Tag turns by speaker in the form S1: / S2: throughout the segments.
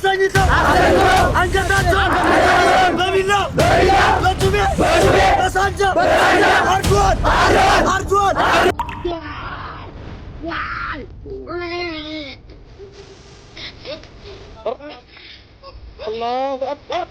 S1: አስተኝተው አንገታቸውን በቢላ በጩቤ በሳንጃ አርዷል። አላሁ አክበር።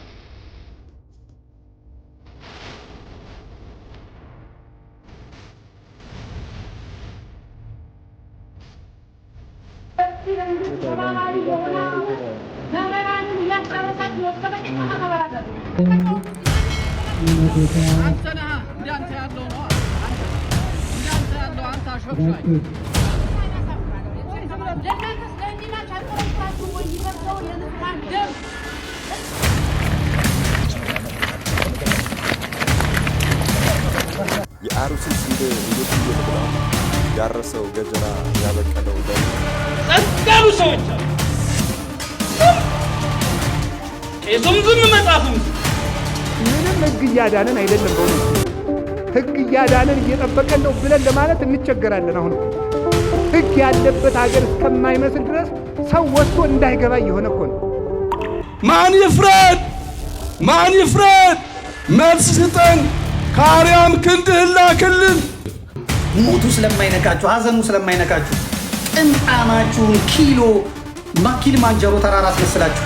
S2: የአሩሲን ስንዴ እንዴት ይየተብላው ያረሰው ገጀራ ያበቀለው ደም
S3: ጸጋሉ ሰዎች የዝምዝም መጻፍም
S4: ምንም ህግ እያዳነን አይደለም። በእውነት ህግ እያዳነን እየጠበቀን ነው ብለን ለማለት እንቸገራለን። አሁን ህግ ያለበት ሀገር እስከማይመስል ድረስ ሰው ወጥቶ እንዳይገባ እየሆነ እኮ ነው።
S5: ማን ይፍረድ? መልስ ስጠን። ከአርያም ክንድህን ላክልን።
S6: ሞቱ ስለማይነካችሁ፣ ሀዘኑ ስለማይነካችሁ ጥምጣማችሁን ኪሊማንጃሮ ተራራ አስመስላችሁ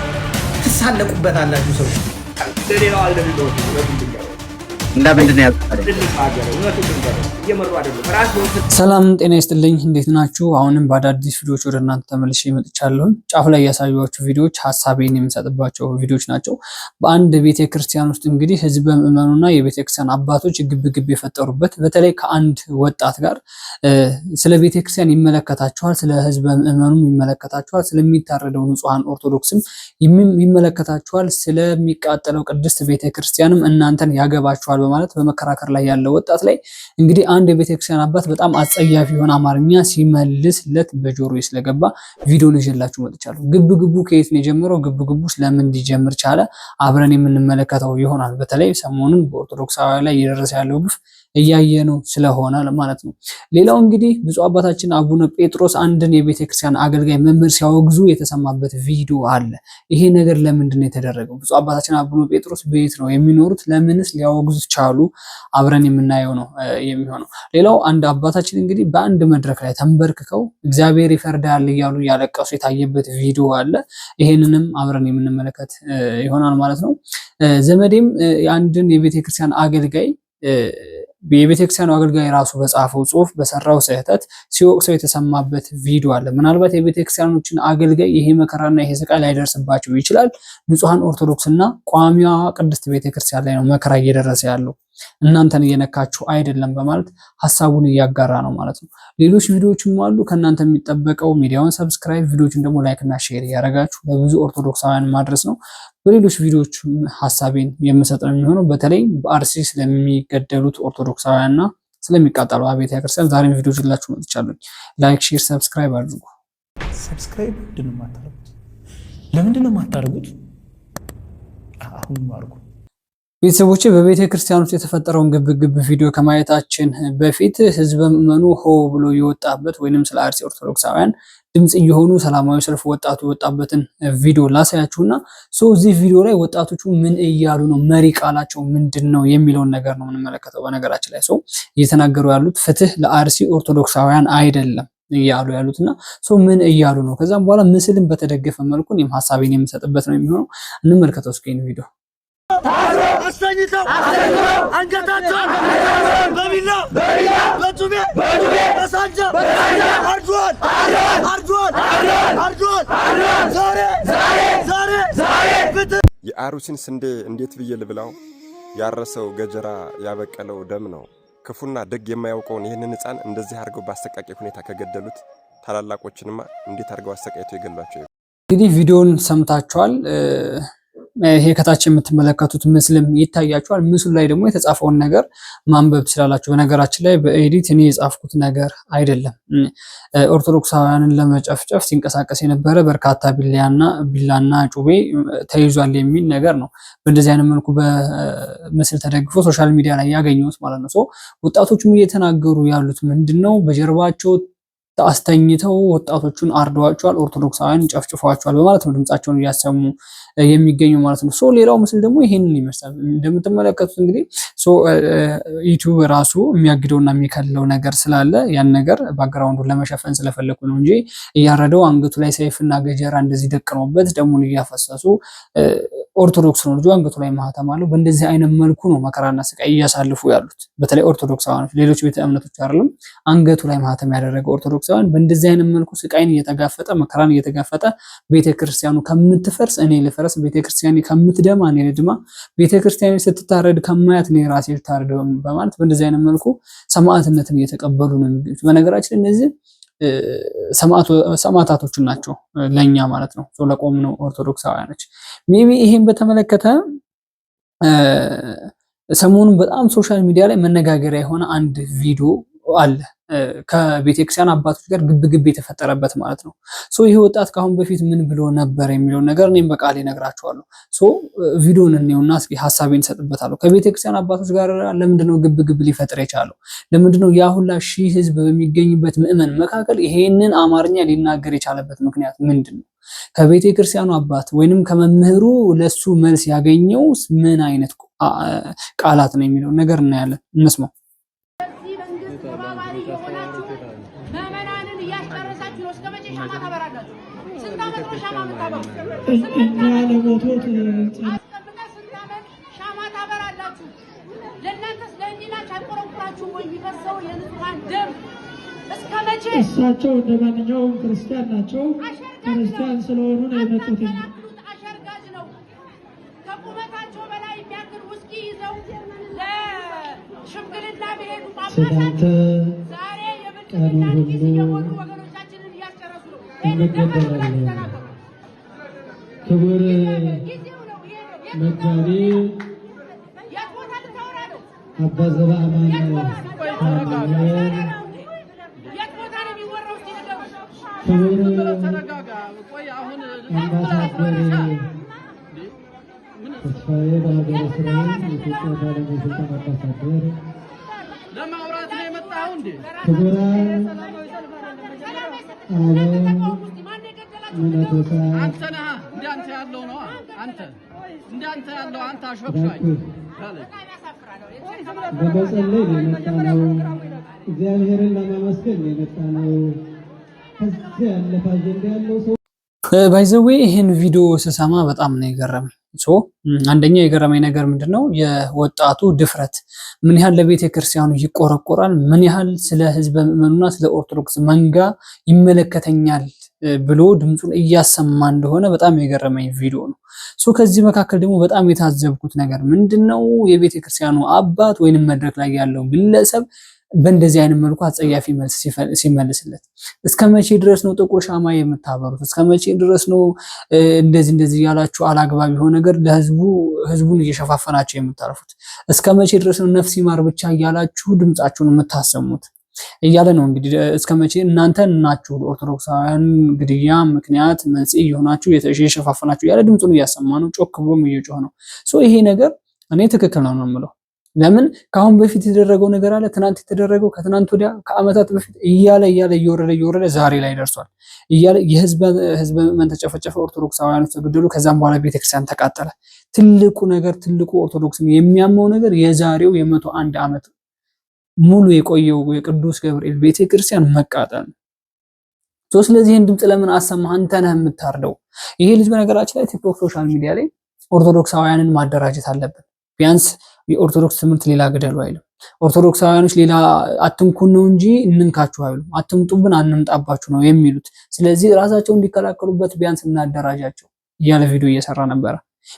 S6: ትሳለቁበታላችሁ። ሰው
S4: ለሌላው አልደረሰው
S6: እንደምንድን ነው
S7: ሰላም ጤና ይስጥልኝ። እንዴት ናችሁ? አሁንም በአዳዲስ ቪዲዮዎች ወደ እናንተ ተመልሼ መጥቻለሁ። ጫፍ ላይ ያሳዩዋችሁ ቪዲዮዎች ሐሳቤን የምሰጥባቸው ቪዲዮዎች ናቸው። በአንድ ቤተክርስቲያን ውስጥ እንግዲህ ህዝበ ምዕመኑና የቤተክርስቲያን አባቶች ግብግብ የፈጠሩበት፣ በተለይ ከአንድ ወጣት ጋር ስለ ቤተክርስቲያን ይመለከታቸዋል፣ ስለ ህዝበ ምዕመኑም ይመለከታቸዋል፣ ስለሚታረደው ንጹሃን ኦርቶዶክስም ይመለከታቸዋል፣ ስለሚቃጠለው ቅድስት ቤተክርስቲያንም እናንተን ያገባቸዋል በማለት በመከራከር ላይ ያለው ወጣት ላይ እንግዲህ አንድ የቤተክርስቲያን አባት በጣም አጸያፊ የሆነ አማርኛ ሲመልስለት በጆሮዬ ስለገባ ቪዲዮ ይዤላችሁ መጥቻለሁ። ግብግቡ ከየት ነው የጀመረው? ግብግቡስ ለምን ሊጀምር ቻለ? አብረን የምንመለከተው ይሆናል። በተለይ ሰሞኑን በኦርቶዶክሳውያን ላይ እየደረሰ ያለው ግፍ እያየነው ስለሆነ ማለት ነው። ሌላው እንግዲህ ብፁዕ አባታችን አቡነ ጴጥሮስ አንድን የቤተክርስቲያን አገልጋይ መምህር ሲያወግዙ የተሰማበት ቪዲዮ አለ። ይሄ ነገር ለምንድን ነው የተደረገው? ብፁዕ አባታችን አቡነ ጴጥሮስ ቤት ነው የሚኖሩት? ለምንስ ሊያወግዙ ቻሉ? አብረን የምናየው ነው የሚሆነው። ሌላው አንድ አባታችን እንግዲህ በአንድ መድረክ ላይ ተንበርክከው እግዚአብሔር ይፈርዳል እያሉ ያለቀሱ የታየበት ቪዲዮ አለ። ይሄንንም አብረን የምንመለከት ይሆናል ማለት ነው። ዘመዴም አንድን የቤተክርስቲያን አገልጋይ የቤተክርስቲያኑ አገልጋይ ራሱ በጻፈው ጽሁፍ በሰራው ስህተት ሲወቅሰው የተሰማበት ቪዲዮ አለ። ምናልባት የቤተክርስቲያኖችን አገልጋይ ይሄ መከራና ይሄ ስቃይ ላይደርስባቸው ይችላል። ንጹሃን ኦርቶዶክስና ቋሚዋ ቅድስት ቤተክርስቲያን ላይ ነው መከራ እየደረሰ ያለው፣ እናንተን እየነካችሁ አይደለም በማለት ሐሳቡን እያጋራ ነው ማለት ነው። ሌሎች ቪዲዮዎችም አሉ። ከእናንተ የሚጠበቀው ሚዲያውን ሰብስክራይብ፣ ቪዲዮዎችን ደግሞ ላይክ እና ሼር እያደረጋችሁ ለብዙ ኦርቶዶክሳውያን ማድረስ ነው። በሌሎች ቪዲዮዎች ሐሳቤን የምሰጥ ነው የሚሆነው። በተለይ በአርሲ ስለሚገደሉት ኦርቶዶክሳውያንና ስለሚቃጠሉ አብያተ ክርስቲያን ዛሬም ቪዲዮ ይዤላችሁ መጥቻለሁ። ላይክ፣ ሼር፣ ሰብስክራይብ አድርጉ።
S8: ሰብስክራይብ ለምንድን ነው የማታደርጉት? አሁን አድርጉ።
S7: ቤተሰቦቼ በቤተ ክርስቲያን ውስጥ የተፈጠረውን ግብግብ ቪዲዮ ከማየታችን በፊት ህዝበ ምዕመኑ ሆ ብሎ የወጣበት ወይንም ስለ አርሲ ኦርቶዶክሳውያን ድምጽ እየሆኑ ሰላማዊ ሰልፍ ወጣቱ የወጣበትን ቪዲዮ ላሳያችሁና እዚህ ቪዲዮ ላይ ወጣቶቹ ምን እያሉ ነው፣ መሪ ቃላቸው ምንድነው የሚለውን ነገር ነው የምንመለከተው። በነገራችን ላይ እየተናገሩ ያሉት ፍትህ ለአርሲ ኦርቶዶክሳውያን አይደለም እያሉ ያሉትና ምን እያሉ ነው? ከዛም በኋላ ምስልን በተደገፈ መልኩ እኔም ሐሳቤን የምሰጥበት ነው የሚሆነው። እንመልከተው እስኪ ይሄን ቪዲዮ።
S1: አስተኝተው አንገታቸውን በቢላ በጩቤ በሳንጃ አርዷል። ዛሬ
S2: የአሩሲን ስንዴ እንዴት ብዬ ልብላው ያረሰው ገጀራ ያበቀለው ደም ነው። ክፉና ደግ የማያውቀውን ይህንን ሕፃን እንደዚህ አድርገው በአሰቃቂ ሁኔታ ከገደሉት ታላላቆችንማ እንዴት አድርገው አሰቃይተው ይገሏቸው።
S7: እንግዲህ ቪዲዮን ሰምታችኋል። ይሄ ከታች የምትመለከቱት ምስልም ይታያችኋል። ምስሉ ላይ ደግሞ የተጻፈውን ነገር ማንበብ ትችላላችሁ። በነገራችን ላይ በኤዲት እኔ የጻፍኩት ነገር አይደለም። ኦርቶዶክሳውያንን ለመጨፍጨፍ ሲንቀሳቀስ የነበረ በርካታ ቢላና ጩቤ ተይዟል የሚል ነገር ነው። በእንደዚህ አይነት መልኩ በምስል ተደግፎ ሶሻል ሚዲያ ላይ ያገኘሁት ማለት ነው። ወጣቶቹም እየተናገሩ ያሉት ምንድነው? በጀርባቸው አስተኝተው ወጣቶቹን አርደዋቸዋል፣ ኦርቶዶክሳውያን ጨፍጭፈዋቸዋል በማለት ነው ድምጻቸውን እያሰሙ የሚገኙ ማለት ነው። ሶ ሌላው ምስል ደግሞ ይሄንን ይመስላል። እንደምትመለከቱት እንግዲህ ሶ ዩቲዩብ ራሱ የሚያግደውና የሚከልለው ነገር ስላለ ያን ነገር ባክግራውንዱን ለመሸፈን ስለፈለኩ ነው እንጂ እያረደው አንገቱ ላይ ሰይፍና ገጀራ እንደዚህ ደቅነውበት ደሙን እያፈሰሱ ኦርቶዶክስ ነው ልጁ አንገቱ ላይ ማህተም አለው። በእንደዚህ አይነት መልኩ ነው መከራና ስቃይ እያሳልፉ ያሉት በተለይ ኦርቶዶክሳውያን፣ ሌሎች ቤተ እምነቶች አይደለም። አንገቱ ላይ ማህተም ያደረገ ኦርቶዶክሳውያን በእንደዚህ አይነት መልኩ ስቃይን እየተጋፈጠ መከራን እየተጋፈጠ ቤተክርስቲያኑ ከምትፈርስ እኔ ልፈርስ፣ ቤተክርስቲያኔ ከምትደማ እኔ ልድማ፣ ቤተክርስቲያኔ ስትታረድ ከማያት እኔ ራሴ ልታረድ በማለት በእንደዚህ አይነት መልኩ ሰማዕትነትን እየተቀበሉ ነው የሚገኙት። በነገራችን እነዚህ ሰማዕታቶች ናቸው ለኛ ማለት ነው ለቆምነው ኦርቶዶክሳውያኖች። ሜቢ ይሄን በተመለከተ ሰሞኑን በጣም ሶሻል ሚዲያ ላይ መነጋገሪያ የሆነ አንድ ቪዲዮ አለ ከቤተክርስቲያን አባቶች ጋር ግብግብ የተፈጠረበት ማለት ነው። ሶ ይሄ ወጣት ካሁን በፊት ምን ብሎ ነበር የሚለው ነገር እኔም በቃሌ እነግራችኋለሁ። ሶ ቪዲዮን እንየውና እስኪ ሐሳቤን ሰጥበታለሁ። ከቤተክርስቲያን አባቶች ጋር ለምንድነው ግብግብ ሊፈጥር የቻለው? ለምንድነው ያ ሁላ ሺህ ህዝብ በሚገኝበት ምዕመን መካከል ይሄንን አማርኛ ሊናገር የቻለበት ምክንያት ምንድነው? ከቤተክርስቲያኑ አባት ወይንም ከመምህሩ ለሱ መልስ ያገኘው ምን አይነት ቃላት ነው የሚለው ነገር እናያለን። እንስማው።
S1: እኛ ለሞቱት
S9: ሻማ ታበራላችሁ። ለእናንተስ ለእንዲናች አይቆረቁራችሁም ወይ? የሚፈሰው የንጹሃን ደም እስከ መቼ?
S1: እሳቸው እንደ ማንኛውም ክርስቲያን ናቸው። ክርስቲያን ስለሆኑ ነው የመጡት።
S9: አሸርጋጅ ነው። ከቁመታቸው በላይ የሚያክል ውስኪ ይዘው ለሽምግልና ብሄዱ ጳጳሳት ዛሬ የብልጽግና ጊዜ የሞቱ ወገኖቻችንን እያስጨረሱ ነው።
S1: እንገደላለን። ክቡር መጋቢ አባ ዘበአማን ክቡር አምባሳደር ተስፋዬ በሀገረ እስራኤል የኢትዮጵያ ባለስልጣን አምባሳደር፣ ክቡራን አበው መነኮሳት፣
S3: እንዳንተ ያለው ነው እንዳንተ ያለው አንተ አሽፈክሻይ
S1: በመጸለይ ነው የመጣነው። እግዚአብሔርን ለማመስገን ነው የመጣነው። ከዚህ ያለፈ አጀንዳ ያለው ሰው
S7: ባይዘዌ ይህን ቪዲዮ ስሰማ በጣም ነው የገረመኝ። አንደኛ የገረመኝ ነገር ምንድነው የወጣቱ ድፍረት፣ ምን ያህል ለቤተ ክርስቲያኑ ይቆረቆራል፣ ምን ያህል ስለ ህዝበ ምዕመኑና ስለ ኦርቶዶክስ መንጋ ይመለከተኛል ብሎ ድምጹን እያሰማ እንደሆነ በጣም የገረመኝ ቪዲዮ ነው። ከዚህ መካከል ደግሞ በጣም የታዘብኩት ነገር ምንድነው የቤተ ክርስቲያኑ አባት ወይንም መድረክ ላይ ያለው ግለሰብ በእንደዚህ አይነት መልኩ አጸያፊ መልስ ሲመልስለት፣ እስከ መቼ ድረስ ነው ጥቁር ሻማ የምታበሩት? እስከ መቼ ድረስ ነው እንደዚህ ያላችሁ አላግባብ የሆነ ነገር ህዝቡን እየሸፋፈናችሁ የምታልፉት? እስከ መቼ ድረስ ነው ነፍስ ይማር ብቻ እያላችሁ ድምጻችሁን የምታሰሙት? እያለ ነው እንግዲህ እስከ መቼ እናንተ ናችሁ ኦርቶዶክሳውያን ግድያ ምክንያት መንስኤ የሆናችሁ የሸፋፈናችሁ ያለ ድምጹን እያሰማ ነው። ጮክ ብሎም እየጮህ ነው። ይሄ ነገር እኔ ትክክል ነው የምለው። ለምን ካሁን በፊት የተደረገው ነገር አለ፣ ትናንት የተደረገው፣ ከትናንት ወዲያ ከአመታት በፊት እያለ እየወረደ ዛሬ ላይ ደርሷል። እያለ የህዝብ ምዕመን ተጨፈጨፈ፣ ኦርቶዶክሳውያኖች ተገደሉ፣ ከዛም በኋላ ቤተክርስቲያን ተቃጠለ። ትልቁ ኦርቶዶክስን የሚያመው ነገር የዛሬው የ101 ዓመት ሙሉ የቆየው የቅዱስ ገብርኤል ቤተክርስቲያን መቃጠል ነው። ስለዚህ ይህን ድምጽ ለምን አሰማህ? አንተ ነህ የምታርደው። ይሄ ልጅ በነገራችን ላይ ቲክቶክ ሶሻል ሚዲያ ላይ ኦርቶዶክሳውያንን ማደራጀት አለብን። ቢያንስ የኦርቶዶክስ ትምህርት ሌላ ግደሉ አይልም። ኦርቶዶክሳውያኖች ሌላ አትንኩን ነው እንጂ እንንካችሁ አይሉም። አትምጡብን አንምጣባችሁ ነው የሚሉት። ስለዚህ ራሳቸው እንዲከላከሉበት ቢያንስ እናደራጃቸው እያለ ቪዲዮ እየሰራ ነበረ።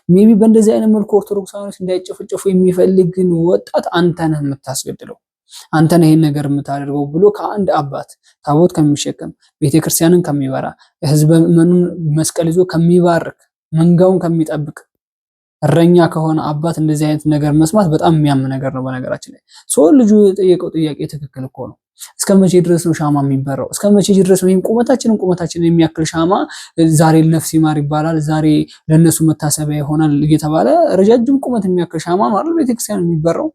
S7: ሜቢ በእንደዚህ አይነት መልኩ ኦርቶዶክሳውያኖች እንዳይጨፈጨፉ የሚፈልግን ወጣት አንተ ነህ የምታስገድለው፣ አንተ ነህ ይሄን ነገር የምታደርገው ብሎ ከአንድ አባት ታቦት ከሚሸከም ቤተክርስቲያንን ከሚበራ ህዝበ ምዕመኑን መስቀል ይዞ ከሚባርክ መንጋውን ከሚጠብቅ እረኛ ከሆነ አባት እንደዚህ አይነት ነገር መስማት በጣም የሚያም ነገር ነው። በነገራችን ላይ ልጁ የጠየቀው ጥያቄ ትክክል እኮ ነው። እስከ መቼ ድረስ ነው ሻማ የሚበራው? እስከ መቼ ድረስ ነው ይሄን ቁመታችንን የሚያክል ሻማ ዛሬ ነፍስ ይማር ይባላል፣ ዛሬ ለነሱ መታሰቢያ ይሆናል እየተባለ ረጃጅም ቁመት የሚያክል ሻማ ማለት ቤተክርስቲያን የሚበራው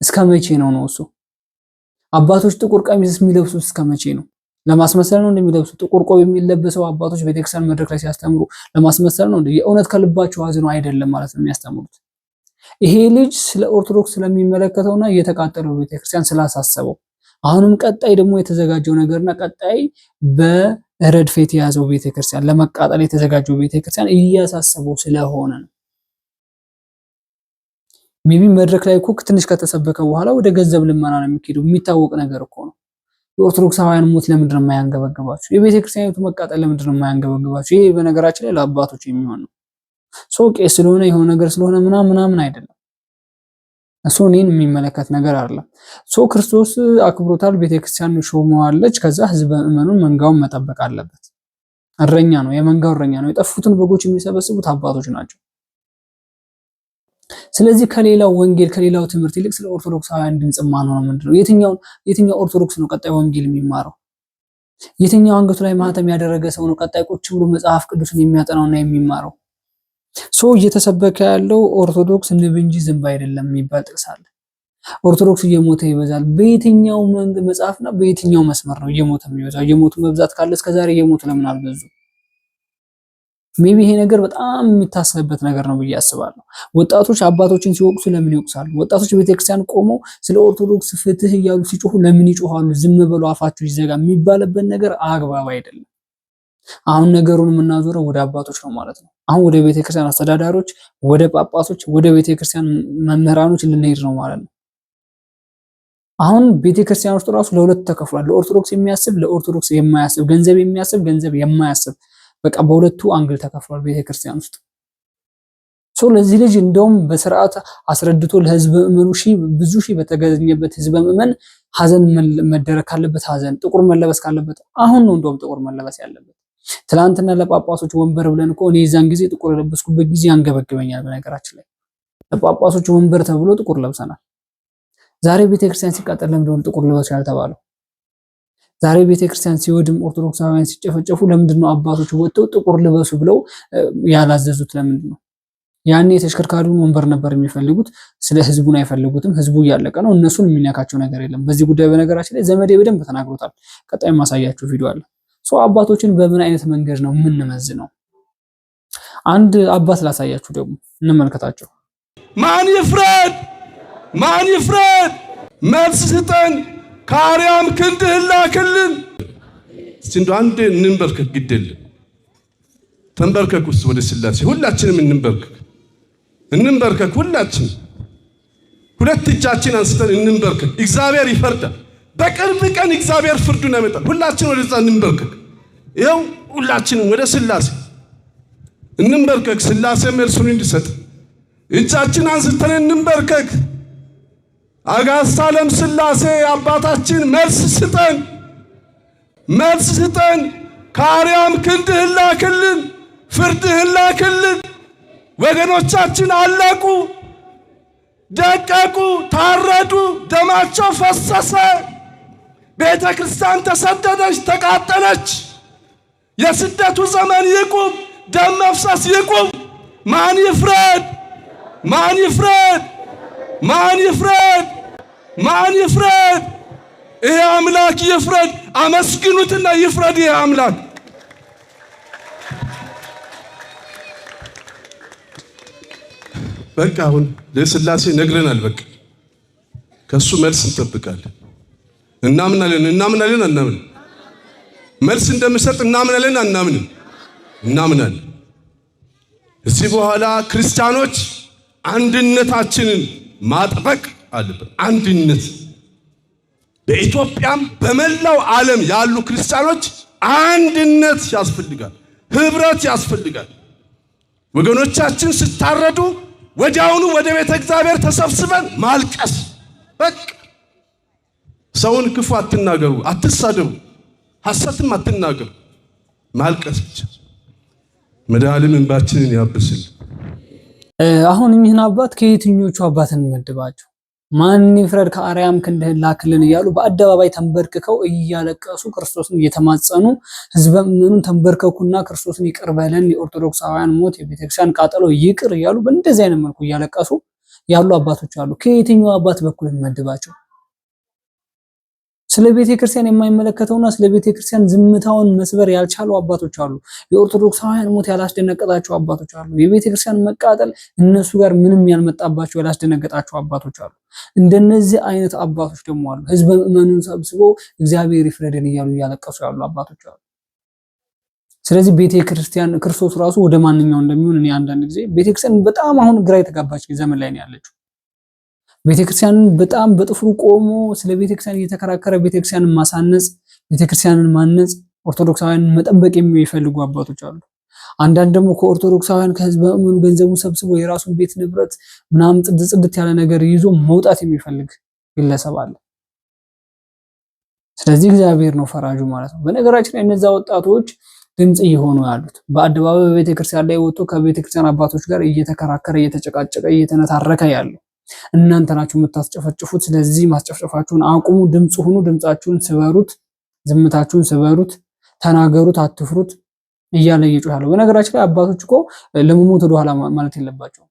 S7: እስከ መቼ ነው? እሱ አባቶች ጥቁር ቀሚስ የሚለብሱት እስከ መቼ ነው? ለማስመሰል ነው እንደሚለብሱ ጥቁር ቆብ የሚለበሰው አባቶች ቤተክርስቲያን መድረክ ላይ ሲያስተምሩ ለማስመሰል ነው የእውነት ከልባቸው አዝነው አይደለም ማለት ነው የሚያስተምሩት። ይሄ ልጅ ስለ ኦርቶዶክስ ስለሚመለከተውና እየተቃጠለው ቤተክርስቲያን ስላሳሰበው አሁንም ቀጣይ ደግሞ የተዘጋጀው ነገርና ቀጣይ በረድፍ የተያዘው ቤተክርስቲያን ለመቃጠል የተዘጋጀው ቤተክርስቲያን እያሳሰበው ስለሆነ ነው። ሜቢ መድረክ ላይ እኮ ትንሽ ከተሰበከ በኋላ ወደ ገንዘብ ልመና ነው የሚሄደው። የሚታወቅ ነገር እኮ ነው። የኦርቶዶክሳውያን ሞት ለምንድን ነው የማያንገበግባችሁ? የቤተክርስቲያኒቱ መቃጠል ለምንድን ነው የማያንገበግባችሁ? ይሄ በነገራችን ላይ ለአባቶች የሚሆን ነው። ቄስ ስለሆነ የሆነ ነገር ስለሆነ ምናምን አይደለም። እሱ እኔን የሚመለከት ነገር አይደለም። ክርስቶስ አክብሮታል፣ ቤተክርስቲያን ሾመዋለች። ከዛ ህዝበ ምዕመኑን መንጋውን መጠበቅ አለበት። እረኛ ነው፣ የመንጋው እረኛ ነው። የጠፉትን በጎች የሚሰበስቡት አባቶች ናቸው። ስለዚህ ከሌላው ወንጌል ከሌላው ትምህርት ይልቅ ስለ ኦርቶዶክሳውያን ድምጽ ማንሆነው ምንድነው? የትኛው ኦርቶዶክስ ነው ቀጣይ ወንጌል የሚማረው? የትኛው አንገቱ ላይ ማህተም ያደረገ ሰው ነው ቀጣይ ቁጭ ብሎ መጽሐፍ ቅዱስን የሚያጠናውና የሚማረው? እየተሰበከ ያለው ኦርቶዶክስ ንብ እንጂ ዝንብ አይደለም የሚባል ጥቅስ አለ። ኦርቶዶክስ እየሞተ ይበዛል። በየትኛው መጽሐፍና በየትኛው መስመር ነው እየሞተ የሚበዛው? እየሞቱ መብዛት ካለ እስከዛሬ እየሞቱ ለምን አልበዙ? ሜቢ ይሄ ነገር በጣም የሚታሰብበት ነገር ነው ብዬ አስባለሁ። ወጣቶች አባቶችን ሲወቅሱ ለምን ይወቅሳሉ? ወጣቶች ቤተክርስቲያን ቆመው ስለ ኦርቶዶክስ ፍትህ እያሉ ሲጮሁ ለምን ይጮሃሉ? ዝም በሉ አፋችሁ ይዘጋ የሚባልበት ነገር አግባብ አይደለም። አሁን ነገሩን የምናዞረው ወደ አባቶች ነው ማለት ነው። አሁን ወደ ቤተክርስቲያን አስተዳዳሪዎች፣ ወደ ጳጳሶች፣ ወደ ቤተክርስቲያን መምህራኖች ልንሄድ ነው ማለት ነው። አሁን ቤተክርስቲያን ውስጥ ራሱ ለሁለት ተከፍሏል። ለኦርቶዶክስ የሚያስብ፣ ለኦርቶዶክስ የማያስብ፣ ገንዘብ የሚያስብ፣ ገንዘብ የማያስብ፣ በቃ በሁለቱ አንግል ተከፍሏል ቤተክርስቲያን ውስጥ። ለዚህ ልጅ እንደውም በስርዓት አስረድቶ ለህዝብ ምዕመኑ ብዙ ሺህ በተገኘበት ህዝብ ምዕመን ሐዘን መደረግ ካለበት ሐዘን፣ ጥቁር መለበስ ካለበት አሁን ነው እንደውም ጥቁር መለበስ ያለበት። ትላንትና ለጳጳሶች ወንበር ብለን እኮ እኔ የዛን ጊዜ ጥቁር የለበስኩበት ጊዜ አንገበግበኛል። በነገራችን ላይ ለጳጳሶች ወንበር ተብሎ ጥቁር ለብሰናል። ዛሬ ቤተክርስቲያን ሲቃጠል ለምንድን ነው ጥቁር ልበሱ ያልተባለው? ዛሬ ቤተክርስቲያን ሲወድም ኦርቶዶክሳውያን ሲጨፈጨፉ ለምንድን ነው አባቶች ወጥተው ጥቁር ልበሱ ብለው ያላዘዙት? ለምንድን ነው? ያኔ የተሽከርካሪውን ወንበር ነበር የሚፈልጉት፣ ስለ ህዝቡን አይፈልጉትም። ህዝቡ እያለቀ ነው፣ እነሱን የሚነካቸው ነገር የለም። በዚህ ጉዳይ በነገራችን ላይ ዘመዴ በደንብ ተናግሮታል። ቀጣይ ማሳያችሁ ቪዲዮ አለ። አባቶችን በምን አይነት መንገድ ነው የምንመዝነው? አንድ አባት ላሳያችሁ ደግሞ እንመልከታቸው።
S5: ማን ይፍረድ? ማን ይፍረድ? መልስ ስጠን፣ ከአርያም ክንድህን ላክልን። እስቲ እንደው አንዴ እንንበርከክ፣ ግድልን ተንበርከክ ውስጥ ወደ ስላሴ ሁላችንም እንንበርከክ፣ ሁላችን ሁለት እጃችን አንስተን እንንበርከክ። እግዚአብሔር ይፈርዳል። በቅርብ ቀን እግዚአብሔር ፍርዱን ያመጣል። ሁላችን ወደዛ እንንበርከክ። ይኸው ሁላችንም ወደ ስላሴ እንንበርከክ። ስላሴ መልሱን እንዲሰጥ እጃችን አንስተን እንንበርከክ። አጋዕዝተ ዓለም ስላሴ አባታችን መልስ ስጠን፣ መልስ ስጠን። ከአርያም ክንድህን ላክልን፣ ፍርድህን ላክልን። ወገኖቻችን አለቁ፣ ደቀቁ፣ ታረዱ፣ ደማቸው ፈሰሰ። ቤተ ክርስቲያን ተሰደደች፣ ተቃጠለች። የስደቱ ዘመን ይቁም፣ ደም መፍሰስ ይቁም። ማን ይፍረድ? ማን ይፍረድ? ማን ይፍረድ? ማን ይፍረድ? ይሄ አምላክ ይፍረድ። አመስግኑትና ይፍረድ ይሄ አምላክ። በቃ አሁን ለስላሴ ነግረናል። በቃ ከሱ መልስ እንጠብቃለን። እናምናለን አናምን? መልስ እንደምሰጥ እናምናለን አናምንም? እናምናለን። እዚህ በኋላ ክርስቲያኖች አንድነታችንን ማጥበቅ አለብን። አንድነት በኢትዮጵያም በመላው ዓለም ያሉ ክርስቲያኖች አንድነት ያስፈልጋል፣ ህብረት ያስፈልጋል። ወገኖቻችን ስታረዱ ወዲያውኑ ወደ ቤተ እግዚአብሔር ተሰብስበን ማልቀስ። በቃ ሰውን ክፉ አትናገሩ፣ አትሳደቡ፣ ሐሰትም አትናገሩ። ማልቀስ ብቻ። መድኃኔዓለም እንባችንን ያብስል።
S7: አሁን እኚህን አባት ከየትኞቹ አባት እንመድባቸው? ማን ይፍረድ? ከአርያም ክንድህን ላክልን እያሉ በአደባባይ ተንበርክከው እያለቀሱ ክርስቶስን እየተማጸኑ ህዝበ ምዕመኑን ተንበርከኩና ክርስቶስን ይቅር በለን፣ የኦርቶዶክሳውያን ሞት፣ የቤተክርስቲያን ቃጠሎ ይቅር እያሉ በእንደዚህ አይነት መልኩ እያለቀሱ ያሉ አባቶች አሉ። ከየትኛው አባት በኩል እንመድባቸው? ስለ ቤተክርስቲያን የማይመለከተውና ስለ ቤተክርስቲያን ዝምታውን መስበር ያልቻሉ አባቶች አሉ። የኦርቶዶክሳውያን ሞት ያላስደነቀጣቸው አባቶች አሉ። የቤተክርስቲያን መቃጠል እነሱ ጋር ምንም ያልመጣባቸው ያላስደነቀጣቸው አባቶች አሉ። እንደነዚህ አይነት አባቶች ደግሞ አሉ። ህዝበ ምዕመኑን ሰብስበው እግዚአብሔር ይፍረደን እያሉ እያለቀሱ ያሉ አባቶች አሉ። ስለዚህ ቤተክርስቲያን ክርስቶስ ራሱ ወደ ማንኛው እንደሚሆን እኔ አንዳንድ ጊዜ ቤተክርስቲያን በጣም አሁን ግራ የተጋባች ዘመን ላይ ነው ያለችው። ቤተክርስቲያንን በጣም በጥፍሩ ቆሞ ስለ ቤተክርስቲያን እየተከራከረ ቤተክርስቲያንን ማሳነጽ፣ ቤተክርስቲያንን ማነጽ፣ ኦርቶዶክሳውያንን መጠበቅ የሚፈልጉ አባቶች አሉ። አንዳንድ ደግሞ ከኦርቶዶክሳውያን ከህዝበ ምዕመኑ ገንዘቡን ሰብስቦ የራሱን ቤት ንብረት ምናምን ጽድት ያለ ነገር ይዞ መውጣት የሚፈልግ ግለሰብ አለ። ስለዚህ እግዚአብሔር ነው ፈራጁ ማለት ነው። በነገራችን ላይ እነዛ ወጣቶች ድምጽ እየሆኑ ያሉት በአደባባይ በቤተክርስቲያን ላይ ወጥቶ ከቤተክርስቲያን አባቶች ጋር እየተከራከረ እየተጨቃጨቀ እየተነታረከ ያለው እናንተ ናችሁ የምታስጨፈጭፉት። ስለዚህ ማስጨፍጨፋችሁን አቁሙ፣ ድምጽ ሁኑ፣ ድምጻችሁን ስበሩት፣ ዝምታችሁን ስበሩት፣ ተናገሩት፣ አትፍሩት እያለ እየጮሃለው። በነገራችን ላይ አባቶች እኮ ለመሞት ወደ ኋላ ማለት የለባቸው።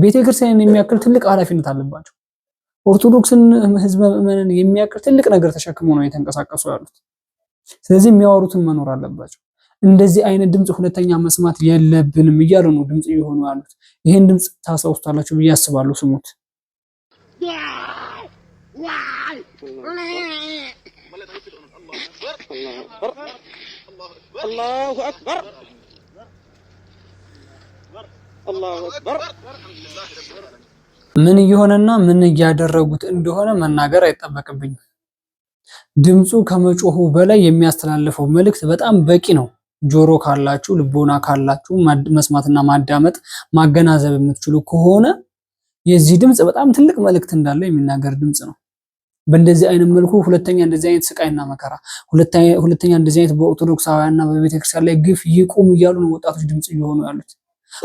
S7: ቤተክርስቲያንን የሚያክል ትልቅ ኃላፊነት አለባቸው። ኦርቶዶክስን ህዝበ ምዕመናን የሚያክል ትልቅ ነገር ተሸክመው ነው የተንቀሳቀሱ ያሉት። ስለዚህ የሚያወሩትን መኖር አለባቸው። እንደዚህ አይነት ድምጽ ሁለተኛ መስማት የለብንም እያሉ ነው ድምጽ እየሆኑ ያሉት። ይሄን ድምጽ ታሳውስታላችሁ ብዬ አስባለሁ። ስሙት።
S10: አላሁ አክበር አላሁ አክበር።
S7: ምን እየሆነና ምን እያደረጉት እንደሆነ መናገር አይጠበቅብኝም። ድምጹ ከመጮሁ በላይ የሚያስተላልፈው መልእክት በጣም በቂ ነው። ጆሮ ካላችሁ ልቦና ካላችሁ መስማትና ማዳመጥ ማገናዘብ የምትችሉ ከሆነ የዚህ ድምጽ በጣም ትልቅ መልእክት እንዳለው የሚናገር ድምጽ ነው። በእንደዚህ አይነት መልኩ ሁለተኛ እንደዚህ አይነት ስቃይና መከራ፣ ሁለተኛ እንደዚህ አይነት በኦርቶዶክሳውያንና በቤተክርስቲያን ላይ ግፍ ይቁም እያሉ ነው ወጣቶች ድምጽ እየሆኑ ያሉት።